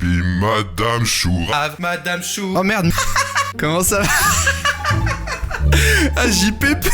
be Madame Chou. Ah, Madame Chou. Oh merde. Comment ça va? Ah, JPP.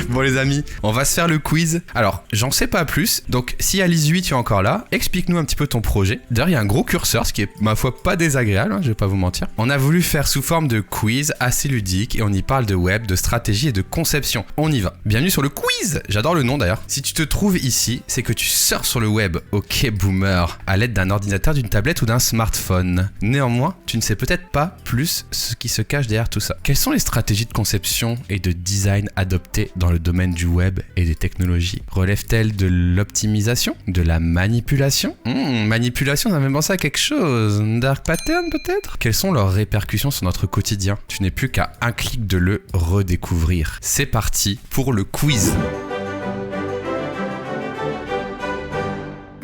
Bon les amis, on va se faire le quiz. Alors, j'en sais pas plus, donc si Alice 8 tu es encore là, explique-nous un petit peu ton projet. D'ailleurs, il y a un gros curseur, ce qui est, ma foi, pas désagréable, hein, je vais pas vous mentir. On a voulu faire sous forme de quiz assez ludique et on y parle de web, de stratégie et de conception. On y va. Bienvenue sur le quiz. J'adore le nom d'ailleurs. Si tu te trouves ici, c'est que tu surfes sur le web, ok boomer, à l'aide d'un ordinateur, d'une tablette ou d'un smartphone. Néanmoins, tu ne sais peut-être pas plus ce qui se cache derrière tout ça. Quelles sont les stratégies de conception et de design adoptées dans le domaine du web et des technologies? Relève-t-elle de l'optimisation? De la manipulation? Manipulation, ça me fait penser à quelque chose. Dark pattern peut-être? Quelles sont leurs répercussions sur notre quotidien? Tu n'es plus qu'à un clic de le redécouvrir. C'est parti pour le quiz.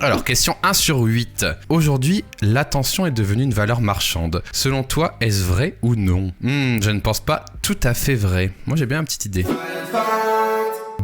Alors, question 1 sur 8. Aujourd'hui, l'attention est devenue une valeur marchande. Selon toi, est-ce vrai ou non? Je ne pense pas tout à fait vrai. Moi, j'ai bien une petite idée.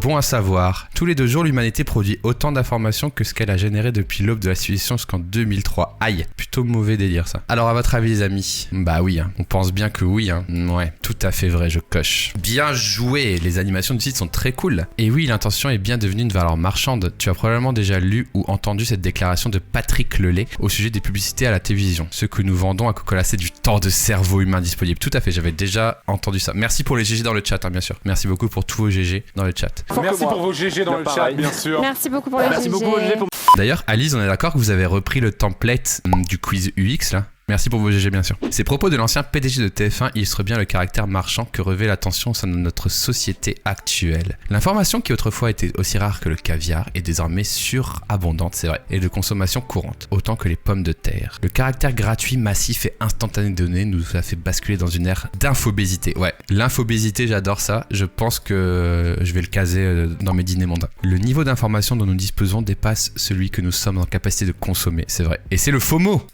Bon à savoir, tous les 2 jours, l'humanité produit autant d'informations que ce qu'elle a généré depuis l'aube de la civilisation jusqu'en 2003. Aïe, plutôt mauvais délire ça. Alors à votre avis les amis? Bah oui, hein. On pense bien que oui. Hein. Ouais, tout à fait vrai, je coche. Bien joué, les animations du site sont très cool. Et oui, l'intention est bien devenue une valeur marchande. Tu as probablement déjà lu ou entendu cette déclaration de Patrick Lelay au sujet des publicités à la télévision. Ce que nous vendons à Coca-Cola, c'est du temps de cerveau humain disponible. Tout à fait, j'avais déjà entendu ça. Merci pour les GG dans le chat, hein, bien sûr. Merci beaucoup pour tous vos GG dans le chat. Merci pour vos GG dans le chat, bien sûr. Merci beaucoup pour les GG. Merci beaucoup vos GG pour... D'ailleurs, Alice, on est d'accord que vous avez repris le template du quiz UX là? Merci pour vos GG bien sûr. Ces propos de l'ancien PDG de TF1 illustrent bien le caractère marchand que revêt l'attention au sein de notre société actuelle. L'information qui autrefois était aussi rare que le caviar est désormais surabondante, c'est vrai, et de consommation courante, autant que les pommes de terre. Le caractère gratuit, massif et instantané de données nous a fait basculer dans une ère d'infobésité. Ouais, l'infobésité, j'adore ça. Je pense que je vais le caser dans mes dîners mondains. Le niveau d'information dont nous disposons dépasse celui que nous sommes en capacité de consommer, c'est vrai. Et c'est le FOMO.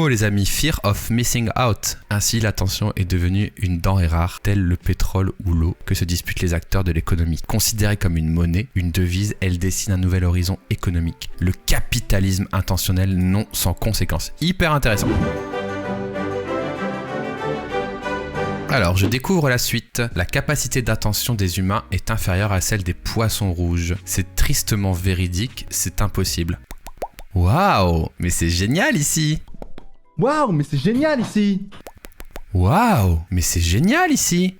Les amis. Fear of missing out. Ainsi, l'attention est devenue une denrée rare, telle le pétrole ou l'eau, que se disputent les acteurs de l'économie. Considérée comme une monnaie, une devise, elle dessine un nouvel horizon économique. Le capitalisme intentionnel non sans conséquences. Hyper intéressant. Alors, je découvre la suite. La capacité d'attention des humains est inférieure à celle des poissons rouges. C'est tristement véridique, c'est impossible. Waouh, mais c'est génial ici! Waouh, mais c'est génial ici! Waouh, mais c'est génial ici!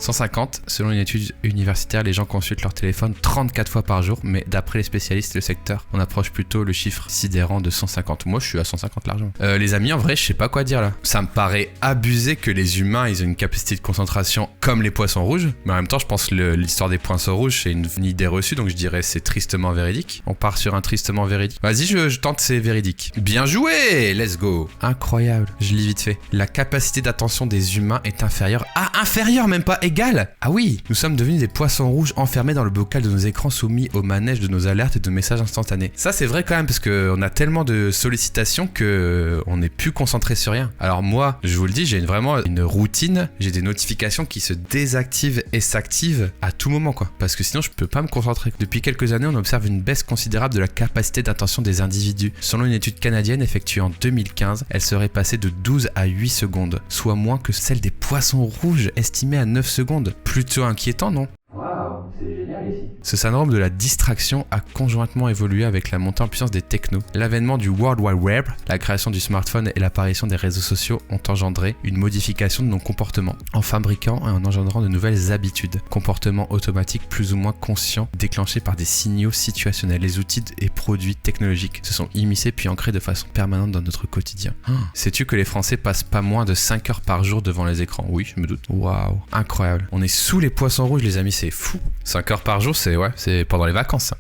150, selon une étude universitaire, les gens consultent leur téléphone 34 fois par jour, mais d'après les spécialistes du secteur, on approche plutôt le chiffre sidérant de 150. Moi, je suis à 150 largement. Les amis, en vrai, je sais pas quoi dire là. Ça me paraît abusé que les humains, ils ont une capacité de concentration comme les poissons rouges, mais en même temps, je pense que l'histoire des poissons rouges, c'est une idée reçue, donc je dirais c'est tristement véridique. On part sur un tristement véridique. Vas-y, je tente, c'est véridique. Bien joué, let's go. Incroyable, je lis vite fait. La capacité d'attention des humains est inférieure. Ah, inférieure, même pas égal. Ah oui, nous sommes devenus des poissons rouges enfermés dans le bocal de nos écrans soumis au manège de nos alertes et de messages instantanés. Ça c'est vrai quand même parce qu'on a tellement de sollicitations que on n'est plus concentré sur rien. Alors moi, je vous le dis, j'ai vraiment une routine, j'ai des notifications qui se désactivent et s'activent à tout moment quoi. Parce que sinon je peux pas me concentrer. Depuis quelques années, on observe une baisse considérable de la capacité d'attention des individus. Selon une étude canadienne effectuée en 2015, elle serait passée de 12 à 8 secondes, soit moins que celle des poissons rouges estimée à 9 secondes. Plutôt inquiétant, non? Waouh, c'est génial ici. Ce syndrome de la distraction a conjointement évolué avec la montée en puissance des technos. L'avènement du World Wide Web, la création du smartphone et l'apparition des réseaux sociaux ont engendré une modification de nos comportements, en fabriquant et en engendrant de nouvelles habitudes. Comportements automatiques plus ou moins conscients, déclenchés par des signaux situationnels. Les outils et produits technologiques se sont immiscés puis ancrés de façon permanente dans notre quotidien. Sais-tu que les Français passent pas moins de 5 heures par jour devant les écrans? Oui, je me doute. Waouh, incroyable. On est sous les poissons rouges les amis, c'est fou. 5 heures par jour, c'est pendant les vacances ça.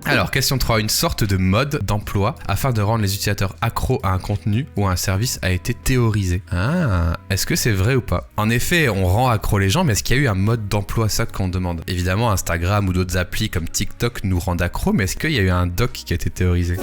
Alors, question 3. Une sorte de mode d'emploi afin de rendre les utilisateurs accros à un contenu ou à un service a été théorisé. Ah, est-ce que c'est vrai ou pas? En effet, on rend accro les gens, mais est-ce qu'il y a eu un mode d'emploi? Ça qu'on demande. Évidemment, Instagram ou d'autres applis comme TikTok nous rendent accros, mais est-ce qu'il y a eu un doc qui a été théorisé?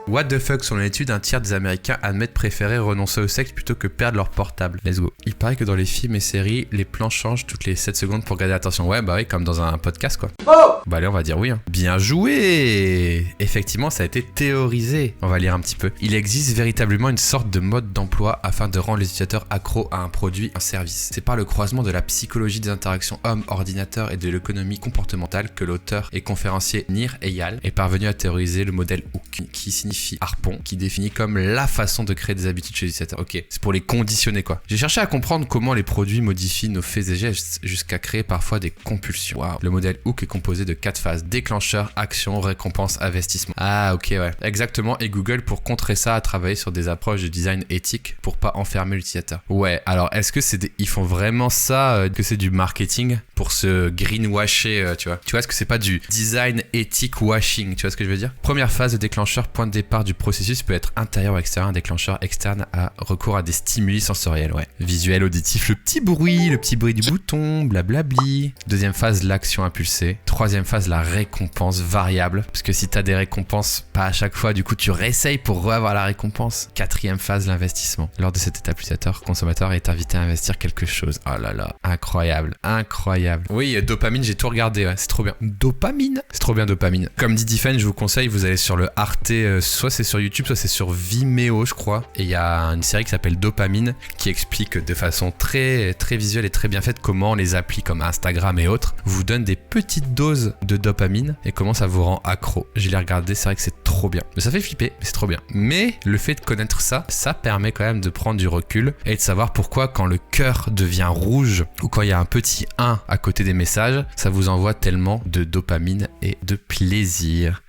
What the fuck, selon l'étude, un tiers des Américains admettent préférer renoncer au sexe plutôt que perdre leur portable. Let's go. Il paraît que dans les films et séries, les plans changent toutes les 7 secondes pour garder l'attention. Ouais, bah oui, comme dans un podcast quoi. Bah allez, on va dire oui. Bien joué. Effectivement, ça a été théorisé. On va lire un petit peu. Il existe véritablement une sorte de mode d'emploi afin de rendre les utilisateurs accros à un produit, un service. C'est par le croisement de la psychologie des interactions homme-ordinateur et de l'économie comportementale que l'auteur et conférencier Nir Eyal est parvenu à théoriser le modèle Hook, qui signifie harpon, qui définit comme la façon de créer des habitudes chez les utilisateurs. Ok, c'est pour les conditionner quoi. J'ai cherché à comprendre comment les produits modifient nos faits et gestes jusqu'à créer parfois des compulsions. Wow. Le modèle Hook est composé de 4 phases: déclencheur, action, récompense, investissement. Ah ok ouais, exactement. Et Google, pour contrer ça, a travaillé sur des approches de design éthique pour pas enfermer l'utilisateur. Ouais, alors est-ce que ils font vraiment ça, que c'est du marketing pour se greenwasher, tu vois? Tu vois, est-ce que c'est pas du design éthique washing? Tu vois ce que je veux dire? Première phase de déclencheur, point de départ du processus peut être intérieur ou extérieur. Un déclencheur externe a recours à des stimuli sensoriels, ouais. Visuel, auditif, le petit bruit du bouton, blablabli. Deuxième phase, l'action impulsée. Troisième phase, la récompense variable. Parce que si t'as des récompenses, pas à chaque fois, du coup tu réessayes pour revoir la récompense. Quatrième phase, l'investissement. Lors de cette étape, l'utilisateur consommateur est invité à investir quelque chose. Oh là là, incroyable, incroyable. Oui, dopamine, j'ai tout regardé, ouais, c'est trop bien. Dopamine? C'est trop bien, dopamine. Comme dit Diffen, je vous conseille, vous allez sur le Arte, soit c'est sur YouTube, soit c'est sur Vimeo, je crois. Et il y a une série qui s'appelle Dopamine qui explique de façon très, très visuelle et très bien faite comment les applis comme Instagram et autres vous donnent des petites doses de dopamine et comment ça vous rend accro. Je l'ai regardé, c'est vrai que c'est trop bien. Mais ça fait flipper, mais c'est trop bien. Mais le fait de connaître ça, ça permet quand même de prendre du recul et de savoir pourquoi quand le cœur devient rouge ou quand il y a un petit 1 à côté des messages, ça vous envoie tellement de dopamine et de plaisir.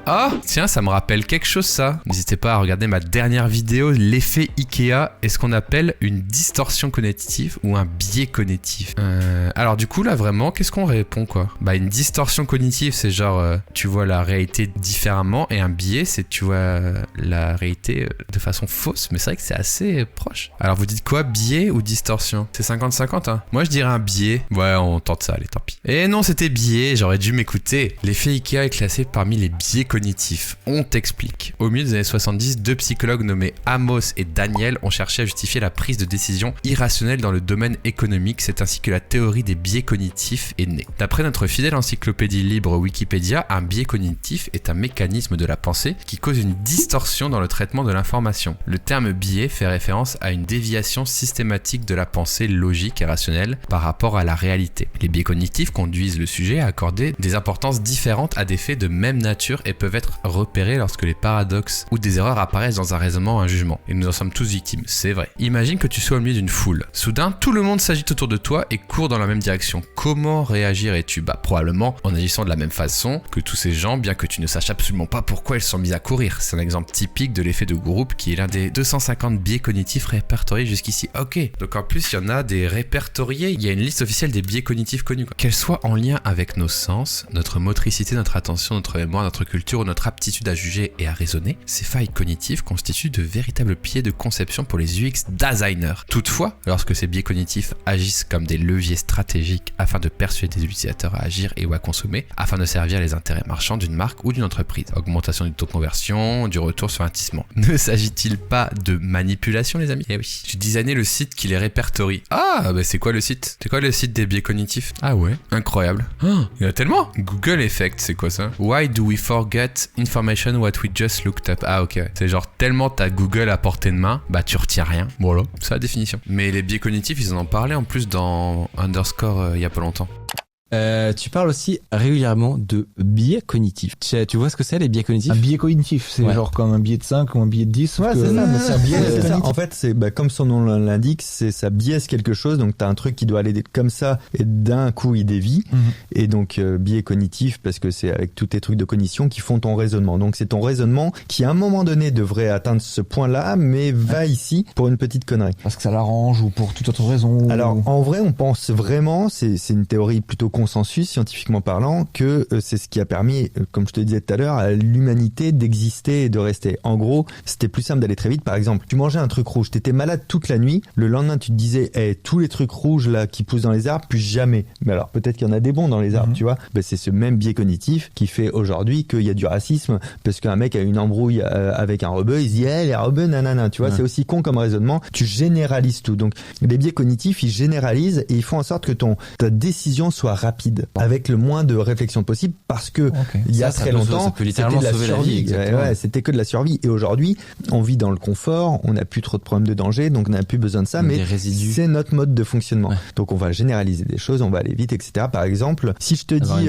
Ah, tiens, ça me rappelle quelque chose ça. N'hésitez pas à regarder ma dernière vidéo, l'effet Ikea est ce qu'on appelle une distorsion cognitive ou un biais cognitif. Alors du coup là vraiment, qu'est-ce qu'on répond quoi? Bah une distorsion cognitive c'est genre tu vois la réalité différemment et un biais c'est tu vois la réalité de façon fausse, mais c'est vrai que c'est assez proche. Alors vous dites quoi, biais ou distorsion? C'est 50-50 hein? Moi je dirais un biais. Ouais, on tente ça, allez tant pis. Et non, c'était biais, j'aurais dû m'écouter. L'effet Ikea est classé parmi les biais cognitif. On t'explique. Au milieu des années 70, 2 psychologues nommés Amos et Daniel ont cherché à justifier la prise de décision irrationnelle dans le domaine économique. C'est ainsi que la théorie des biais cognitifs est née. D'après notre fidèle encyclopédie libre Wikipédia, un biais cognitif est un mécanisme de la pensée qui cause une distorsion dans le traitement de l'information. Le terme biais fait référence à une déviation systématique de la pensée logique et rationnelle par rapport à la réalité. Les biais cognitifs conduisent le sujet à accorder des importances différentes à des faits de même nature et peuvent être repérés lorsque les paradoxes ou des erreurs apparaissent dans un raisonnement ou un jugement. Et nous en sommes tous victimes, c'est vrai. Imagine que tu sois au milieu d'une foule. Soudain, tout le monde s'agite autour de toi et court dans la même direction. Comment réagirais-tu? Bah probablement en agissant de la même façon que tous ces gens, bien que tu ne saches absolument pas pourquoi ils sont mis à courir. C'est un exemple typique de l'effet de groupe qui est l'un des 250 biais cognitifs répertoriés jusqu'ici. Ok, donc en plus il y en a des répertoriés, il y a une liste officielle des biais cognitifs connus. Qu'elles soient en lien avec nos sens, notre motricité, notre attention, notre mémoire, notre culture ou notre aptitude à juger et à raisonner, ces failles cognitives constituent de véritables pieds de conception pour les UX designers. Toutefois, lorsque ces biais cognitifs agissent comme des leviers stratégiques afin de persuader des utilisateurs à agir et ou à consommer, afin de servir les intérêts marchands d'une marque ou d'une entreprise, augmentation du taux de conversion, du retour sur investissement. Ne s'agit-il pas de manipulation, les amis? Eh oui. J'ai designé le site qui les répertorie. Ah, bah c'est quoi le site? C'est quoi le site des biais cognitifs? Ah ouais, incroyable. Oh, il y en a tellement. Google Effect, c'est quoi ça? Why do we forget information what we just looked up? Ah ok, c'est genre tellement t'as Google à portée de main, bah tu retiens rien. Voilà, c'est la définition. Mais les biais cognitifs, ils en ont parlé en plus dans Underscore il y a pas longtemps. Tu parles aussi régulièrement de biais cognitifs. Tu vois ce que c'est, les biais cognitifs? Un biais cognitif, c'est genre comme un biais de 5 ou un biais de 10. Ouais, c'est ça, mais c'est un biais c'est ça. En fait, c'est comme son nom l'indique, ça biaise quelque chose. Donc t'as un truc qui doit aller comme ça et d'un coup il dévie. Et donc biais cognitif parce que c'est avec tous tes trucs de cognition qui font ton raisonnement. Donc c'est ton raisonnement qui à un moment donné devrait atteindre ce point-là, mais va ici pour une petite connerie. Parce que ça l'arrange ou pour toute autre raison. Alors en vrai, on pense vraiment, c'est une théorie plutôt consensus, scientifiquement parlant, que c'est ce qui a permis, comme je te disais tout à l'heure, à l'humanité d'exister et de rester. En gros, c'était plus simple d'aller très vite. Par exemple, tu mangeais un truc rouge, t'étais malade toute la nuit, le lendemain tu te disais, tous les trucs rouges là qui poussent dans les arbres, plus jamais. Mais alors peut-être qu'il y en a des bons dans les arbres, tu vois. C'est ce même biais cognitif qui fait aujourd'hui qu'il y a du racisme parce qu'un mec a une embrouille avec un rebeu, il se dit, les rebeux, nanana, tu vois, c'est aussi con comme raisonnement. Tu généralises tout. Donc les biais cognitifs, ils généralisent et ils font en sorte que ta décision soit rapide, avec le moins de réflexion possible, parce que il y a très longtemps, c'était de la survie. C'était que de la survie. Et aujourd'hui, on vit dans le confort, on n'a plus trop de problèmes de danger, donc on n'a plus besoin de ça, mais c'est notre mode de fonctionnement. Donc on va généraliser des choses, on va aller vite, etc. Par exemple, si je te dis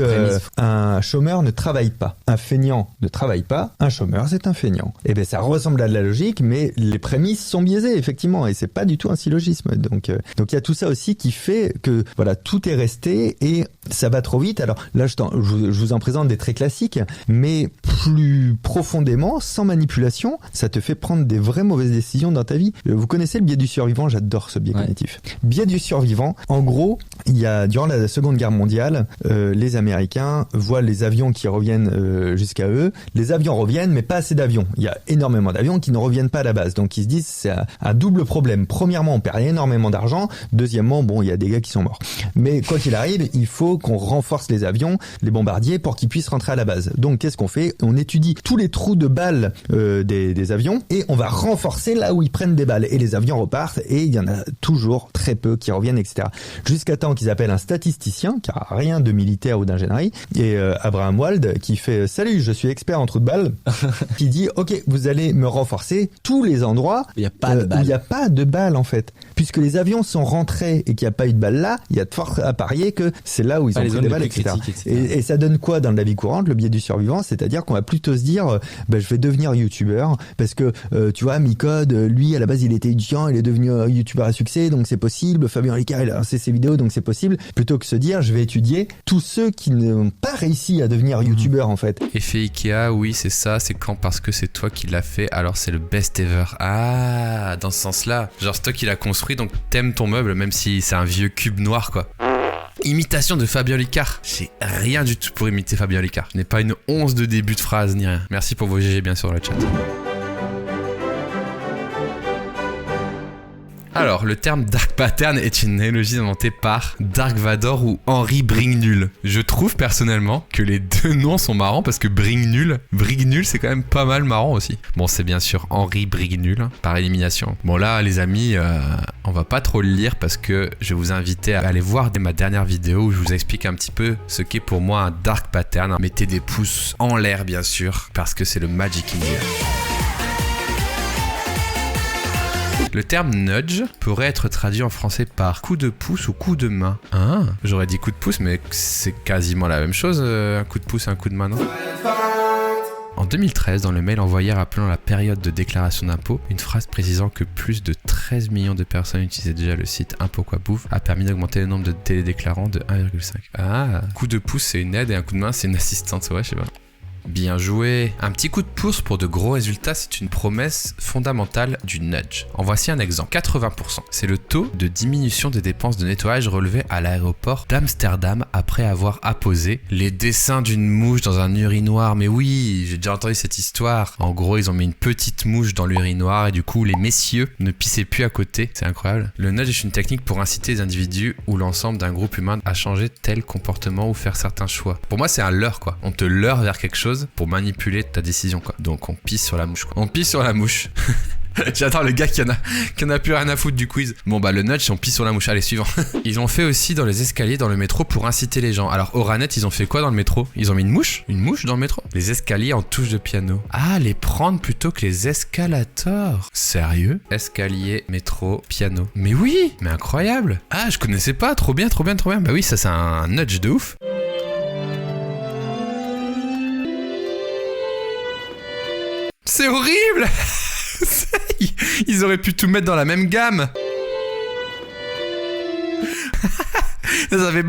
un chômeur ne travaille pas, un feignant ne travaille pas, un chômeur c'est un feignant. Et bien ça ressemble à de la logique, mais les prémices sont biaisées, effectivement, et c'est pas du tout un syllogisme. Donc il y a tout ça aussi qui fait que voilà, tout est resté et ça va trop vite. Alors là, je vous en présente des très classiques, mais plus profondément, sans manipulation, ça te fait prendre des vraies mauvaises décisions dans ta vie. Vous connaissez le biais du survivant? J'adore ce biais cognitif. Biais du survivant, en gros, il y a durant la Seconde Guerre mondiale, les Américains voient les avions qui reviennent jusqu'à eux. Les avions reviennent, mais pas assez d'avions. Il y a énormément d'avions qui ne reviennent pas à la base. Donc ils se disent c'est un double problème. Premièrement, on perd énormément d'argent. Deuxièmement, il y a des gars qui sont morts. Mais quoi qu'il arrive, il faut qu'on renforce les avions, les bombardiers, pour qu'ils puissent rentrer à la base. Donc qu'est-ce qu'on fait? On étudie tous les trous de balles des avions et on va renforcer là où ils prennent des balles. Et les avions repartent et il y en a toujours très peu qui reviennent, etc. Jusqu'à temps qu'ils appellent un statisticien, qui a rien de militaire ou d'ingénierie, et Abraham Wald qui fait « Salut, je suis expert en trous de balles », qui dit « Ok, vous allez me renforcer tous les endroits où il n'y a pas de balles en fait. Puisque les avions sont rentrés et qu'il n'y a pas eu de balles là, il y a de fortes à parier que c'est là où ils ont pris des balles, etc. Et ça donne quoi dans la vie courante, le biais du survivant? C'est-à-dire qu'on va plutôt se dire je vais devenir youtubeur parce que tu vois, Micode, lui à la base il était étudiant, il est devenu youtubeur à succès, donc c'est possible. Fabien Olicard, il a lancé ses vidéos, donc c'est possible. Plutôt que se dire je vais étudier tous ceux qui n'ont pas réussi à devenir youtubeur en fait. Effet Ikea, oui c'est ça, c'est quand parce que c'est toi qui l'as fait, alors c'est le best ever. Ah, dans ce sens-là, genre c'est toi qui l'as construit, donc t'aimes ton meuble même si c'est un vieux cube noir quoi. Imitation de Fabien Olicard. J'ai rien du tout pour imiter Fabien Olicard. Je n'ai pas une once de début de phrase ni rien. Merci pour vos GG bien sûr dans le chat. Alors, le terme Dark Pattern est une analogie inventée par Dark Vador ou Henri Brignul. Je trouve personnellement que les deux noms sont marrants parce que Brignul c'est quand même pas mal marrant aussi. Bon, c'est bien sûr Henri Brignul, par élimination. Bon là, les amis, on va pas trop le lire parce que je vais vous inviter à aller voir ma dernière vidéo où je vous explique un petit peu ce qu'est pour moi un Dark Pattern. Mettez des pouces en l'air bien sûr parce que c'est le Magic in here. Le terme nudge pourrait être traduit en français par coup de pouce ou coup de main. Ah, j'aurais dit coup de pouce, mais c'est quasiment la même chose, un coup de pouce et un coup de main, non ? En 2013, dans le mail envoyé rappelant la période de déclaration d'impôt, une phrase précisant que plus de 13 millions de personnes utilisaient déjà le site Impôt Quoi Bouffe a permis d'augmenter le nombre de télédéclarants de 1,5. Ah, coup de pouce c'est une aide et un coup de main c'est une assistante, ouais, je sais pas. Bien joué. Un petit coup de pouce pour de gros résultats, c'est une promesse fondamentale du nudge. En voici un exemple. 80%. C'est le taux de diminution des dépenses de nettoyage relevé à l'aéroport d'Amsterdam après avoir apposé les dessins d'une mouche dans un urinoir. Mais oui, j'ai déjà entendu cette histoire. En gros, ils ont mis une petite mouche dans l'urinoir et du coup, les messieurs ne pissaient plus à côté. C'est incroyable. Le nudge est une technique pour inciter les individus ou l'ensemble d'un groupe humain à changer tel comportement ou faire certains choix. Pour moi, c'est un leurre, quoi. On te leurre vers quelque chose pour manipuler ta décision, quoi. Donc on pisse sur la mouche, quoi. On pisse sur la mouche. J'adore le gars qui en a plus rien à foutre du quiz. Bon bah le nudge, on pisse sur la mouche. Allez, suivant. Ils ont fait aussi dans les escaliers dans le métro pour inciter les gens. Alors Oranet, ils ont fait quoi dans le métro? Ils ont mis une mouche dans le métro. Les escaliers en touche de piano. Ah, les prendre plutôt que les escalators. Sérieux? Escalier, métro, piano. Mais oui, mais incroyable. Ah, je connaissais pas. Trop bien. Bah oui, ça c'est un nudge de ouf. C'est horrible. Ils auraient pu tout mettre dans la même gamme. Ça fait...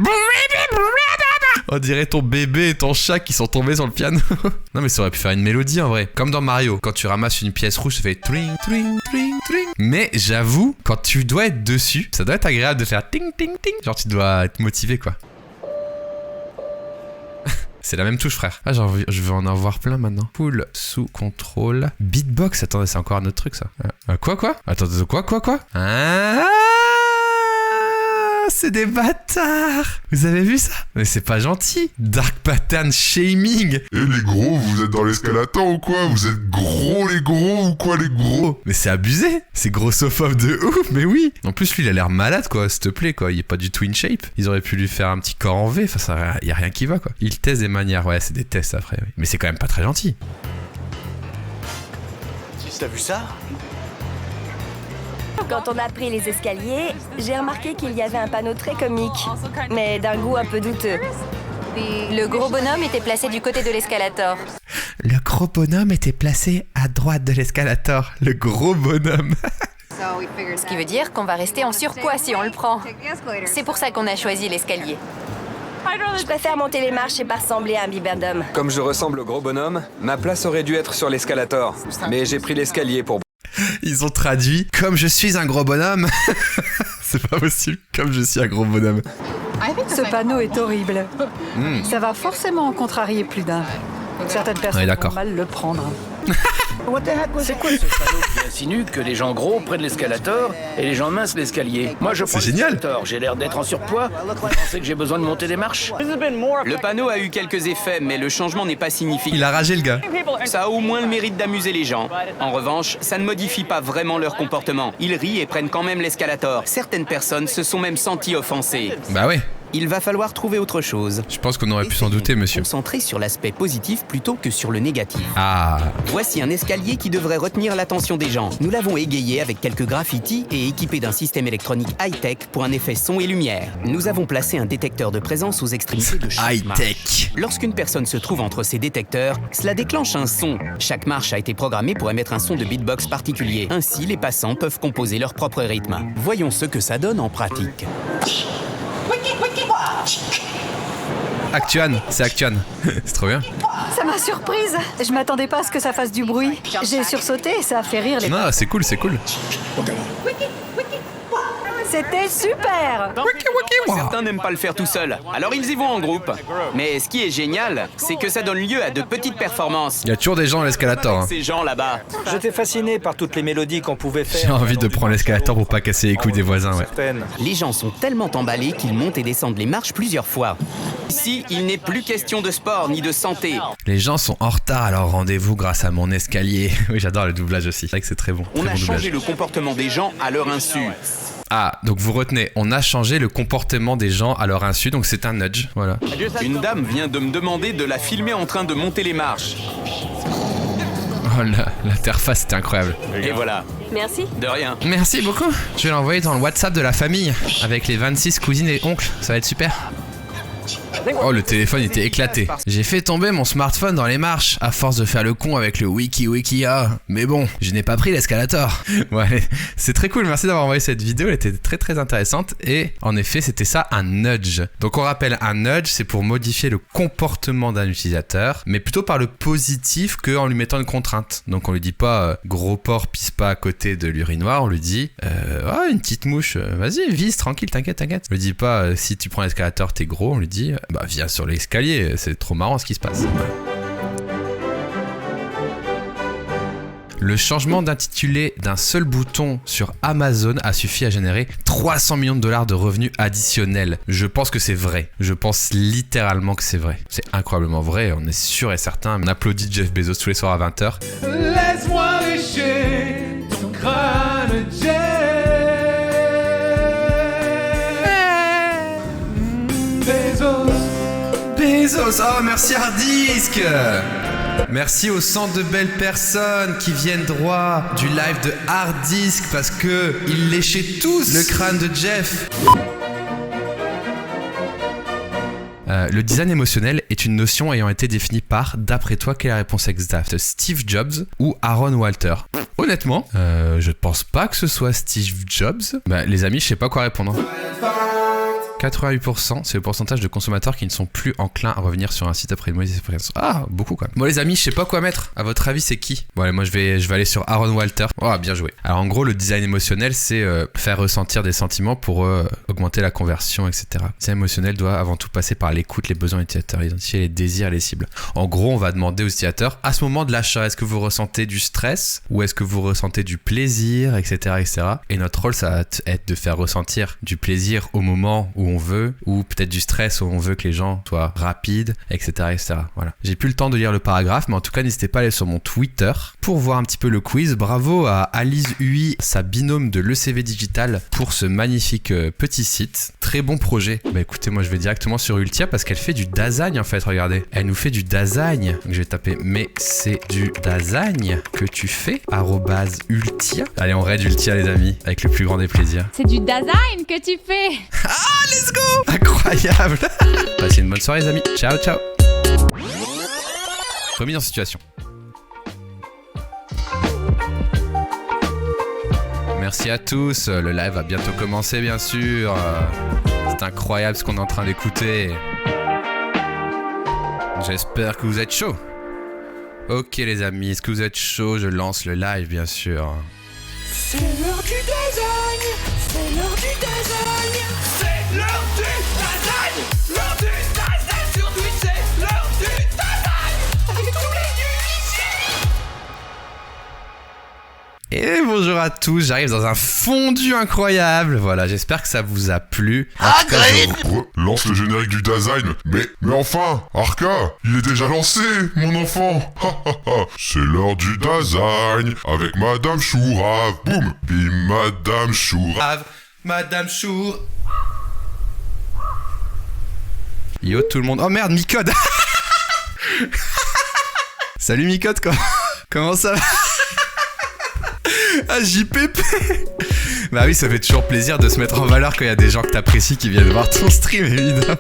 On dirait ton bébé et ton chat qui sont tombés sur le piano. Non mais ça aurait pu faire une mélodie en vrai. Comme dans Mario, quand tu ramasses une pièce rouge, ça fait tring, tring, tring, tring. Mais j'avoue, quand tu dois être dessus, ça doit être agréable de faire ting, ting, ting. Genre tu dois être motivé quoi. C'est la même touche, frère. Ah, je veux en avoir plein maintenant. Full sous contrôle. Beatbox, attendez, c'est encore un autre truc ça. Quoi? Attendez, quoi? Ah, c'est des bâtards. Vous avez vu ça? Mais c'est pas gentil. Dark pattern shaming. Et les gros, vous êtes dans l'escalator ou quoi? Vous êtes gros les gros ou quoi les gros? Mais c'est abusé. C'est grossophobe de ouf, mais oui. En plus, lui, il a l'air malade, quoi, s'il te plaît, quoi. Il est pas du tout in shape. Ils auraient pu lui faire un petit corps en V. Enfin, ça, y a rien qui va, quoi. Il teste des manières. Ouais, c'est des tests après, oui. Mais c'est quand même pas très gentil. T'as vu ça? Quand on a pris les escaliers, j'ai remarqué qu'il y avait un panneau très comique, mais d'un goût un peu douteux. Le gros bonhomme était placé du côté de l'escalator. Le gros bonhomme était placé à droite de l'escalator. Le gros bonhomme. Ce qui veut dire qu'on va rester en surpoids si on le prend. C'est pour ça qu'on a choisi l'escalier. Je préfère monter les marches et pas ressembler à un bibendum. Comme je ressemble au gros bonhomme, ma place aurait dû être sur l'escalator. Mais j'ai pris l'escalier pour... Ils ont traduit « Comme je suis un gros bonhomme ». C'est pas possible. Comme je suis un gros bonhomme. Ce panneau est horrible. Ça va forcément en contrarier plus d'un. Certaines personnes vont mal le prendre. C'est quoi ce panneau qui insinue que les gens gros prennent l'escalator et les gens minces l'escalier? Moi je prends l'escalator, j'ai l'air d'être en surpoids. Vous pensez que j'ai besoin de monter des marches? Le panneau a eu quelques effets, mais le changement n'est pas significatif. Il a ragé le gars. Ça a au moins le mérite d'amuser les gens. En revanche, ça ne modifie pas vraiment leur comportement. Ils rient et prennent quand même l'escalator. Certaines personnes se sont même senties offensées. Bah ouais. Il va falloir trouver autre chose. Je pense qu'on aurait pu s'en douter, monsieur. Concentrer sur l'aspect positif plutôt que sur le négatif. Ah. Voici un escalier qui devrait retenir l'attention des gens. Nous l'avons égayé avec quelques graffitis et équipé d'un système électronique high-tech pour un effet son et lumière. Nous avons placé un détecteur de présence aux extrémités de chaque marche. High-tech. Lorsqu'une personne se trouve entre ces détecteurs, cela déclenche un son. Chaque marche a été programmée pour émettre un son de beatbox particulier. Ainsi, les passants peuvent composer leur propre rythme. Voyons ce que ça donne en pratique. Actuan, c'est Actuan. C'est trop bien. Ça m'a surprise. Je m'attendais pas à ce que ça fasse du bruit. J'ai sursauté et ça a fait rire les... Non, c'est cool, c'est cool. C'était super. Certains n'aiment pas le faire tout seul, alors ils y vont en groupe. Mais ce qui est génial, c'est que ça donne lieu à de petites performances. Il y a toujours des gens à l'escalator. Hein. Ces gens là-bas. J'étais fasciné par toutes les mélodies qu'on pouvait faire. J'ai envie de prendre l'escalator pour pas casser les couilles des voisins, ouais. Les gens sont tellement emballés qu'ils montent et descendent les marches plusieurs fois. Ici, il n'est plus question de sport ni de santé. Les gens sont en retard à leur rendez-vous grâce à mon escalier. Oui, j'adore le doublage aussi. C'est vrai que c'est très bon. On a changé le comportement des gens à leur insu. Ah, donc vous retenez, on a changé le comportement des gens à leur insu, donc c'est un nudge, voilà. Une dame vient de me demander de la filmer en train de monter les marches. Oh l'interface, c'était incroyable. Et voilà. Merci. De rien. Merci beaucoup. Je vais l'envoyer dans le WhatsApp de la famille, avec les 26 cousines et oncles, ça va être super. Oh, le téléphone était éclaté. J'ai fait tomber mon smartphone dans les marches à force de faire le con avec le Wikia. Mais bon, je n'ai pas pris l'escalator. Ouais, c'est très cool. Merci d'avoir envoyé cette vidéo. Elle était très très intéressante. Et en effet, c'était ça, un nudge. Donc on rappelle, un nudge, c'est pour modifier le comportement d'un utilisateur, mais plutôt par le positif qu'en lui mettant une contrainte. Donc on lui dit pas gros porc pisse pas à côté de l'urinoir. On lui dit une petite mouche, vas-y, vise tranquille, t'inquiète. On lui dit pas si tu prends l'escalator, t'es gros. On lui dit bah viens sur l'escalier, c'est trop marrant ce qui se passe. Le changement d'intitulé d'un seul bouton sur Amazon a suffi à générer 300 millions de dollars de revenus additionnels. Je pense que c'est vrai. Je pense littéralement que c'est vrai. C'est incroyablement vrai, on est sûr et certain. On applaudit Jeff Bezos tous les soirs à 20h. Laisse-moi lécher ton crâne, Jeff. Bezos, oh merci Hardisk. Merci aux 102 belles personnes qui viennent droit du live de Hardisk parce que ils léchaient tous le crâne de Jeff. Le design émotionnel est une notion ayant été définie par, d'après toi, quelle est la réponse exacte? Steve Jobs ou Aaron Walter? Honnêtement, je pense pas que ce soit Steve Jobs. Bah, les amis, je sais pas quoi répondre. 88%, c'est le pourcentage de consommateurs qui ne sont plus enclins à revenir sur un site après une mauvaise expérience. Ah, beaucoup quand même. Bon les amis, je sais pas quoi mettre. À votre avis, c'est qui? Bon allez, moi je vais aller sur Aaron Walter. Oh, bien joué. Alors en gros, le design émotionnel, c'est faire ressentir des sentiments pour augmenter la conversion, etc. Le design émotionnel doit avant tout passer par l'écoute, les besoins utilisateurs, identifier les désirs, les cibles. En gros, on va demander aux utilisateurs, à ce moment de l'achat, est-ce que vous ressentez du stress ou est-ce que vous ressentez du plaisir, etc., etc. Et notre rôle, ça va être de faire ressentir du plaisir au moment où on veut, ou peut-être du stress où on veut que les gens soient rapides, etc., etc. Voilà. J'ai plus le temps de lire le paragraphe, mais en tout cas, n'hésitez pas à aller sur mon Twitter pour voir un petit peu le quiz. Bravo à Alice Hui, sa binôme de l'ECV Digital, pour ce magnifique petit site. Très bon projet. Bah écoutez, moi je vais directement sur Ultia parce qu'elle fait du design en fait, regardez. Elle nous fait du design. Donc je vais taper, mais c'est du design que tu fais, @Ultia. Allez, on raid Ultia les amis, avec le plus grand des plaisirs. C'est du design que tu fais. Ah, let's go! Incroyable. Passez une bonne soirée les amis. Ciao, ciao. Remis en situation. Merci à tous, le live va bientôt commencer bien sûr. C'est incroyable ce qu'on est en train d'écouter. J'espère que vous êtes chauds. Ok les amis, est-ce que vous êtes chauds? Je lance le live bien sûr. C'est l'heure du design. C'est l'heure du design. C'est l'heure du design. L'heure du design sur Twitch. C'est l'heure du design. Avec tous les musiciens. Et bonjour à tous, j'arrive dans un fondu incroyable. Voilà, j'espère que ça vous a plu. Lance le générique du design. Mais enfin, Arca, il est déjà lancé, mon enfant. C'est l'heure du design avec Madame Chourave. Boum, bim, Madame Chourave. Madame Chour. Yo tout le monde. Oh merde, Micode. Salut Micode, comment ça va? Ah, JPP. Bah oui, ça fait toujours plaisir de se mettre en valeur quand il y a des gens que t'apprécies qui viennent voir ton stream, évidemment.